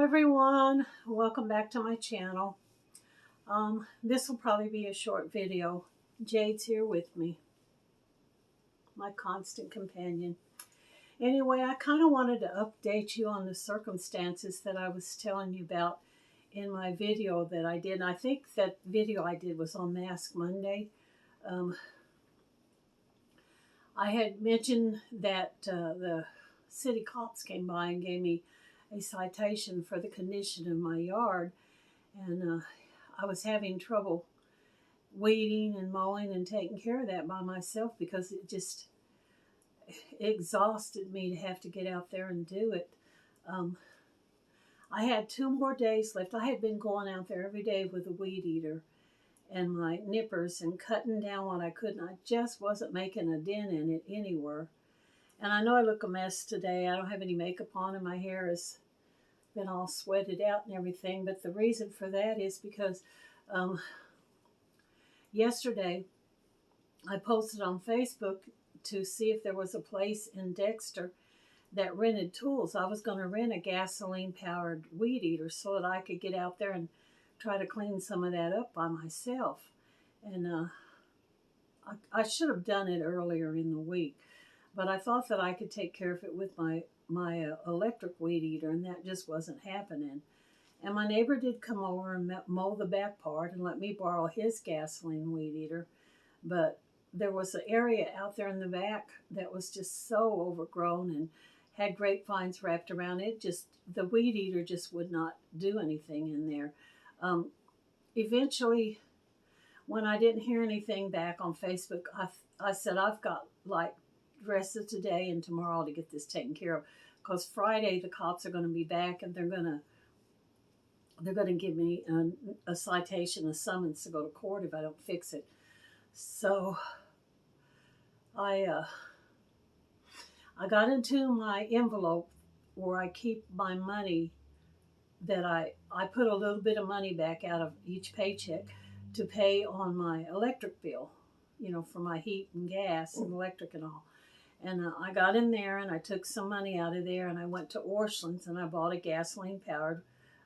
everyone, welcome back to my channel. This will probably be a short video. Jade's here with me, my constant companion. Anyway, I kind of wanted to update you on the circumstances that I was telling you about in my video that I did. And I think that video I did was on Mask Monday. I had mentioned that the city cops came by and gave me a citation for the condition of my yard, and I was having trouble weeding and mowing and taking care of that by myself because it just exhausted me to have to get out there and do it. I had 2 more days left. I had been going out there every day with a weed eater and my nippers and cutting down what I could, and I just wasn't making a dent in it anywhere. And I know I look a mess today. I don't have any makeup on and my hair has been all sweated out and everything. But the reason for that is because yesterday I posted on Facebook to see if there was a place in Dexter that rented tools. I was going to rent a gasoline-powered weed eater so that I could get out there and try to clean some of that up by myself. And I should have done it earlier in the week. But I thought that I could take care of it with my electric weed eater, and that just wasn't happening. And my neighbor did come over and mow the back part and let me borrow his gasoline weed eater. But there was an area out there in the back that was just so overgrown and had grapevines wrapped around it. Just the weed eater just would not do anything in there. Eventually, when I didn't hear anything back on Facebook, I said I've got like the rest of today and tomorrow to get this taken care of, because Friday the cops are going to be back and they're going to give me a citation, a summons to go to court if I don't fix it. So I got into my envelope where I keep my money, that I put a little bit of money back out of each paycheck to pay on my electric bill, for my heat and gas and electric and all. And I got in there and I took some money out of there and I went to Orscheln's and I bought a gasoline-powered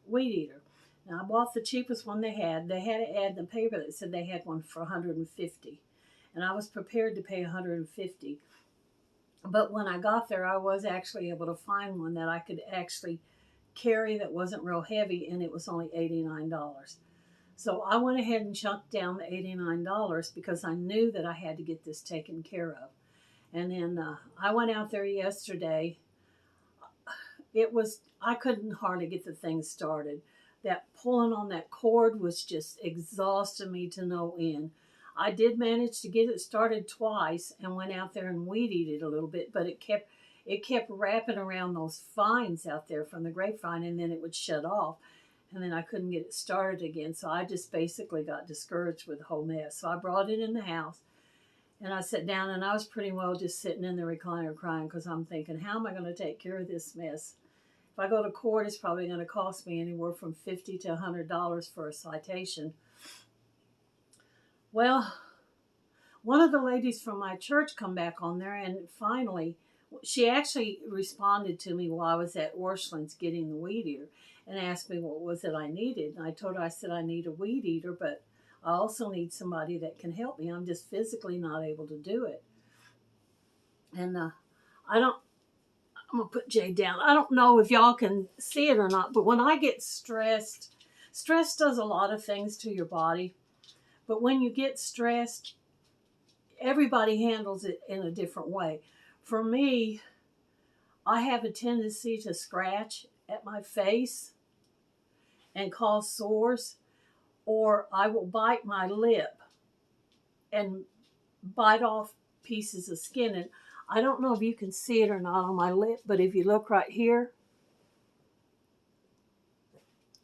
weed eater. Now, I bought the cheapest one they had. They had an ad in the paper that said they had one for $150. And I was prepared to pay $150. But when I got there, I was actually able to find one that I could actually carry that wasn't real heavy, and it was only $89. So I went ahead and chunked down the $89 because I knew that I had to get this taken care of. And then I went out there yesterday. I couldn't hardly get the thing started. That pulling on that cord was just exhausting me to no end. I did manage to get it started twice and went out there and weed eat it a little bit, but it kept wrapping around those vines out there from the grapevine, and then it would shut off. And then I couldn't get it started again, so I just basically got discouraged with the whole mess. So I brought it in the house. And I sat down, and I was pretty well just sitting in the recliner crying because I'm thinking, how am I going to take care of this mess? If I go to court, it's probably going to cost me anywhere from $50 to $100 for a citation. Well, one of the ladies from my church come back on there, and finally, she actually responded to me while I was at Orscheln's getting the weed eater and asked me what was it I needed. And I told her, I said, I need a weed eater, but I also need somebody that can help me. I'm just physically not able to do it. And I'm going to put Jay down. I don't know if y'all can see it or not, but when I get stressed, stress does a lot of things to your body. But when you get stressed, everybody handles it in a different way. For me, I have a tendency to scratch at my face and cause sores, or I will bite my lip and bite off pieces of skin. And I don't know if you can see it or not on my lip, but if you look right here,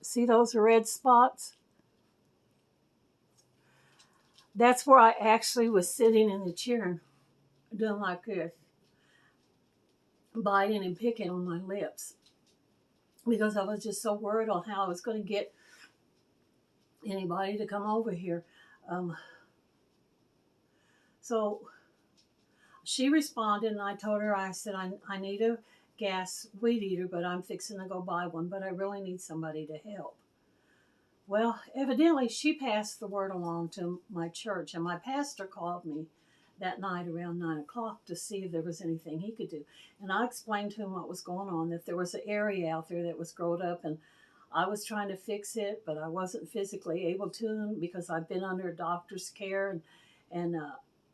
see those red spots? That's where I actually was sitting in the chair doing like this, biting and picking on my lips, because I was just so worried on how I was going to get anybody to come over here. So she responded, and I told her, I said, I need a gas weed eater, but I'm fixing to go buy one, but I really need somebody to help. Well, evidently she passed the word along to my church, and my pastor called me that night around 9 o'clock to see if there was anything he could do. And I explained to him what was going on, that there was an area out there that was growed up, and I was trying to fix it, but I wasn't physically able to because I've been under doctor's care, and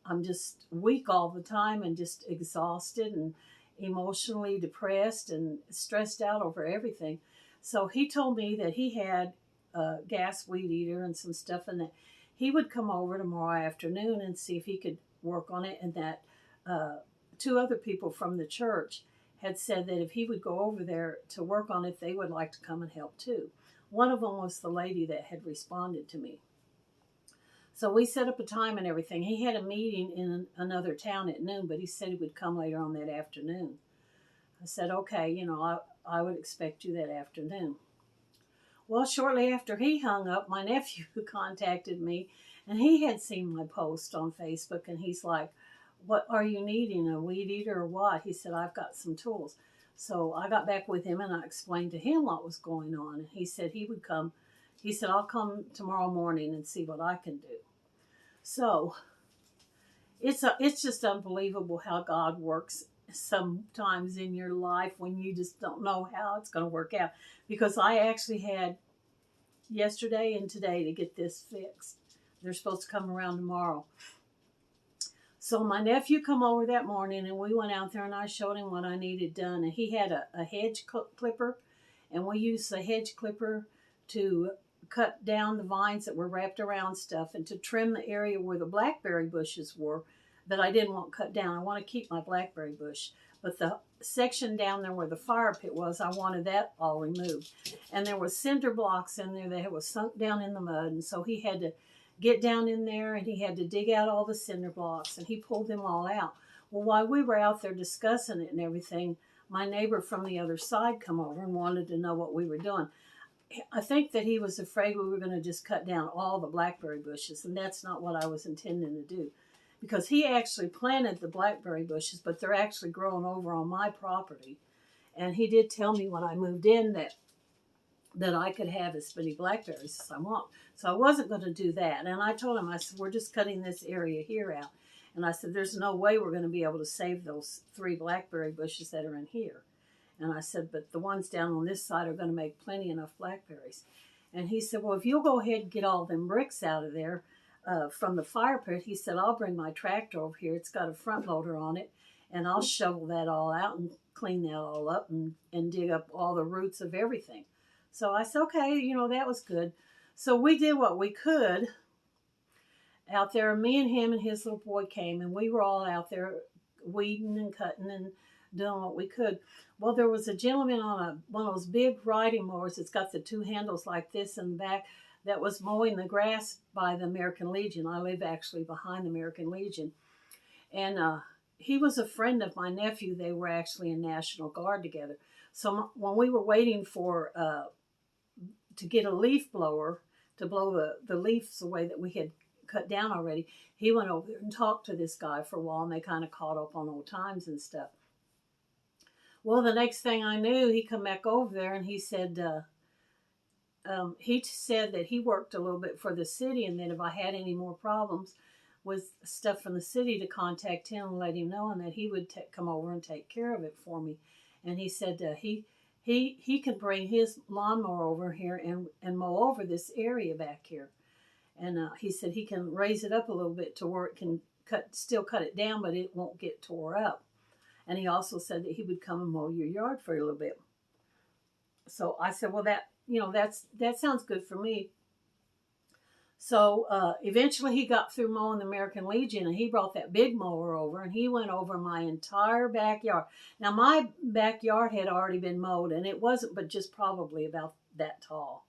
I'm just weak all the time and just exhausted and emotionally depressed and stressed out over everything. So he told me that he had a gas weed eater and some stuff, and that he would come over tomorrow afternoon and see if he could work on it, and that two other people from the church had said that if he would go over there to work on it, they would like to come and help too. One of them was the lady that had responded to me. So we set up a time and everything. He had a meeting in another town at noon, but he said he would come later on that afternoon. I said, okay, I would expect you that afternoon. Well, shortly after he hung up, my nephew contacted me, and he had seen my post on Facebook, and he's like, what are you needing, a weed eater or what? He said, I've got some tools. So I got back with him, and I explained to him what was going on, and he said he would come. He said, I'll come tomorrow morning and see what I can do. So it's just unbelievable how God works sometimes in your life when you just don't know how it's going to work out. Because I actually had yesterday and today to get this fixed. They're supposed to come around tomorrow. So my nephew come over that morning, and we went out there, and I showed him what I needed done. And he had a hedge clipper, and we used the hedge clipper to cut down the vines that were wrapped around stuff and to trim the area where the blackberry bushes were that I didn't want cut down. I want to keep my blackberry bush, but the section down there where the fire pit was, I wanted that all removed. And there was cinder blocks in there that was sunk down in the mud, and so he had to get down in there, and he had to dig out all the cinder blocks, and he pulled them all out. Well, while we were out there discussing it and everything, my neighbor from the other side come over and wanted to know what we were doing. I think that he was afraid we were going to just cut down all the blackberry bushes, and that's not what I was intending to do. Because he actually planted the blackberry bushes, but they're actually growing over on my property. And he did tell me when I moved in that I could have as many blackberries as I want. So I wasn't going to do that. And I told him, I said, we're just cutting this area here out. And I said, there's no way we're going to be able to save those 3 blackberry bushes that are in here. And I said, but the ones down on this side are going to make plenty enough blackberries. And he said, well, if you'll go ahead and get all them bricks out of there from the fire pit, he said, I'll bring my tractor over here. It's got a front loader on it. And I'll shovel that all out and clean that all up and dig up all the roots of everything. So I said, okay, that was good. So we did what we could out there. Me and him and his little boy came, and we were all out there weeding and cutting and doing what we could. Well, there was a gentleman on one of those big riding mowers that's got the 2 handles like this in the back that was mowing the grass by the American Legion. I live actually behind the American Legion. And he was a friend of my nephew. They were actually in National Guard together. So when we were waiting for to get a leaf blower to blow the leaves away that we had cut down already, he went over there and talked to this guy for a while, and they kind of caught up on old times and stuff. Well, the next thing I knew, he come back over there, and he said that he worked a little bit for the city, and that if I had any more problems with stuff from the city, to contact him and let him know, and that he would come over and take care of it for me. And he said he could bring his lawnmower over here and mow over this area back here. And he said he can raise it up a little bit to where it can still cut it down, but it won't get tore up. And he also said that he would come and mow your yard for a little bit. So I said, well, that sounds good for me. So eventually he got through mowing the American Legion, and he brought that big mower over, and he went over my entire backyard. Now, my backyard had already been mowed, and it wasn't but just probably about that tall.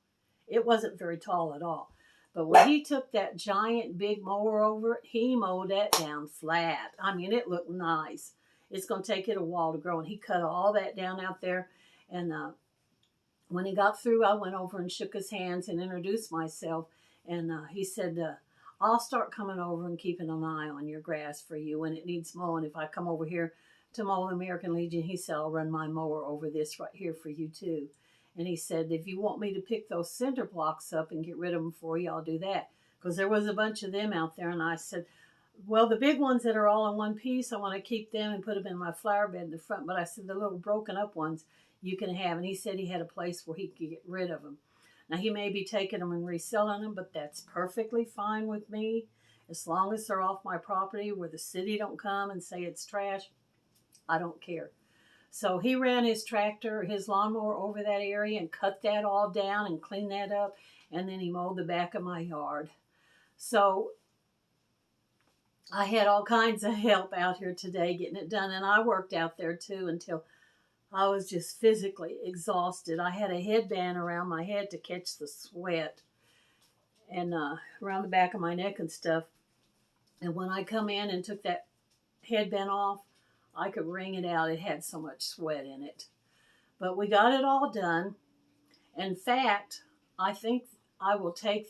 It wasn't very tall at all. But when he took that giant big mower over, he mowed that down flat. I mean, it looked nice. It's going to take it a while to grow. And he cut all that down out there. And when he got through, I went over and shook his hands and introduced myself. And he said, I'll start coming over and keeping an eye on your grass for you when it needs mowing. If I come over here to mow the American Legion. He said, I'll run my mower over this right here for you too. And he said, if you want me to pick those cinder blocks up and get rid of them for you, I'll do that. Because there was a bunch of them out there. And I said, well, the big ones that are all in one piece, I want to keep them and put them in my flower bed in the front. But I said, the little broken up ones you can have. And he said he had a place where he could get rid of them. Now, he may be taking them and reselling them, but that's perfectly fine with me. As long as they're off my property where the city don't come and say it's trash, I don't care. So he ran his tractor, his lawnmower over that area and cut that all down and cleaned that up. And then he mowed the back of my yard. So I had all kinds of help out here today getting it done. And I worked out there too until I was just physically exhausted. I had a headband around my head to catch the sweat and around the back of my neck and stuff. And when I come in and took that headband off, I could wring it out. It had so much sweat in it. But we got it all done. In fact, I think I will take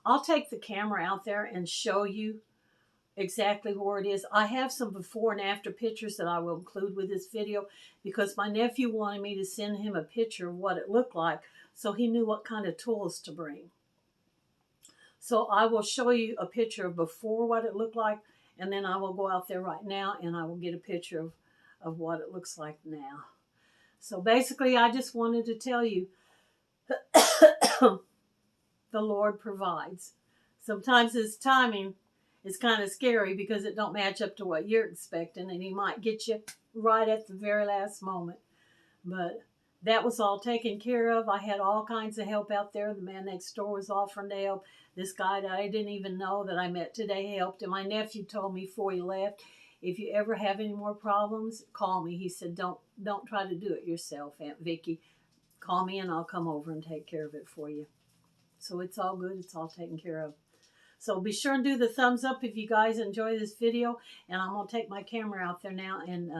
I'll take the camera out there and show you exactly where it is. I have some before and after pictures that I will include with this video because my nephew wanted me to send him a picture of what it looked like so he knew what kind of tools to bring. So I will show you a picture of before what it looked like, and then I will go out there right now and I will get a picture of what it looks like now. So basically, I just wanted to tell you the Lord provides. Sometimes his timing is kind of scary because it don't match up to what you're expecting, and he might get you right at the very last moment. But that was all taken care of. I had all kinds of help out there. The man next door was offering to help. This guy that I didn't even know that I met today helped. And my nephew told me before he left, if you ever have any more problems, call me. He said, don't try to do it yourself, Aunt Vicky. Call me and I'll come over and take care of it for you. So it's all good. It's all taken care of. So be sure and do the thumbs up if you guys enjoy this video. And I'm going to take my camera out there now and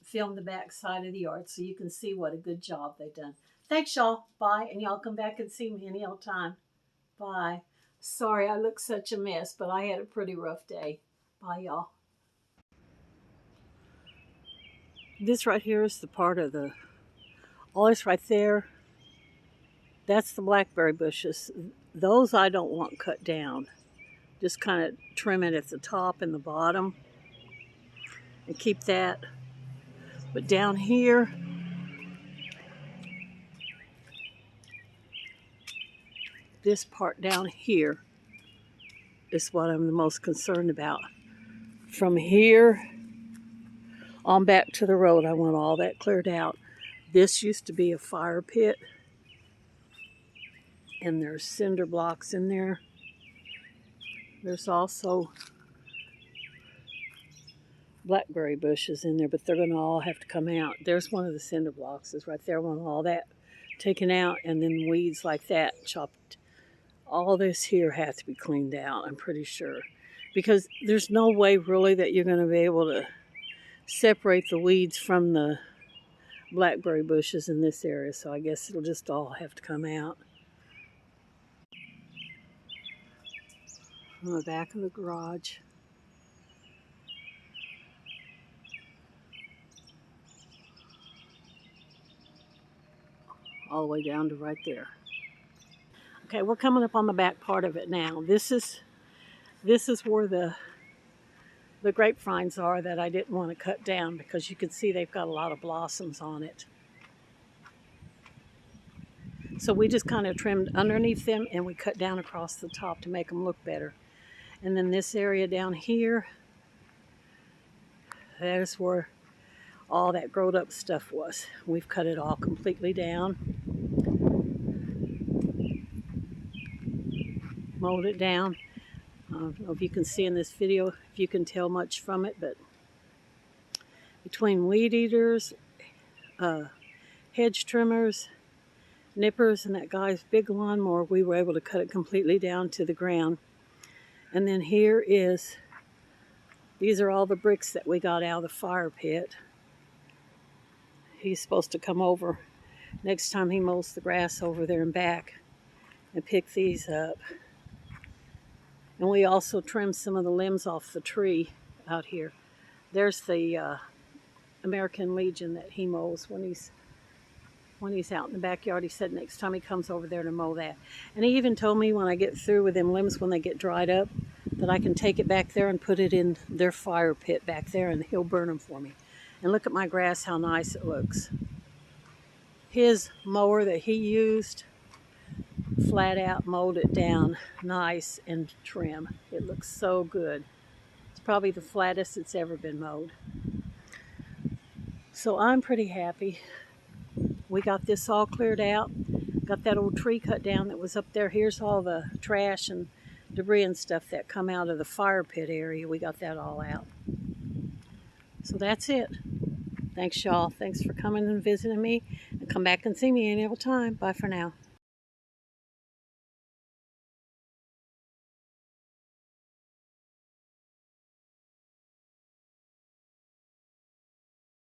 film the back side of the yard so you can see what a good job they've done. Thanks, y'all. Bye. And y'all come back and see me any old time. Bye. Sorry I look such a mess, but I had a pretty rough day. Bye, y'all. This right here is the part of all this right there. That's the blackberry bushes. Those I don't want cut down. Just kind of trim it at the top and the bottom and keep that. But down here, this part down here is what I'm the most concerned about. From here on back to the road, I want all that cleared out. This used to be a fire pit, and there's cinder blocks in there. There's also blackberry bushes in there, but they're going to all have to come out. There's one of the cinder blocks is right there. I want all that taken out, and then weeds like that chopped. All this here has to be cleaned out, I'm pretty sure. Because there's no way really that you're going to be able to separate the weeds from the blackberry bushes in this area. So I guess it'll just all have to come out. On the back of the garage. All the way down to right there. Okay, we're coming up on the back part of it now. This is where the grapevines are that I didn't want to cut down because you can see they've got a lot of blossoms on it. So we just kind of trimmed underneath them and we cut down across the top to make them look better. And then this area down here, there's where all that growed up stuff was. We've cut it all completely down. Mowed it down. I don't know if you can see in this video, if you can tell much from it, but between weed eaters, hedge trimmers, nippers, and that guy's big lawnmower, we were able to cut it completely down to the ground. And then here these are all the bricks that we got out of the fire pit. He's supposed to come over next time he mows the grass over there and back and pick these up. And we also trimmed some of the limbs off the tree out here. There's the American Legion that he mows when he's out in the backyard. He said next time he comes over there to mow that. And he even told me when I get through with them limbs, when they get dried up, that I can take it back there and put it in their fire pit back there, and he'll burn them for me. And look at my grass, how nice it looks. His mower that he used, flat out mowed it down nice and trim. It looks so good. It's probably the flattest it's ever been mowed. So I'm pretty happy. We got this all cleared out. Got that old tree cut down that was up there. Here's all the trash and debris and stuff that come out of the fire pit area. We got that all out. So that's it. Thanks, y'all. Thanks for coming and visiting me. And come back and see me any other time. Bye for now.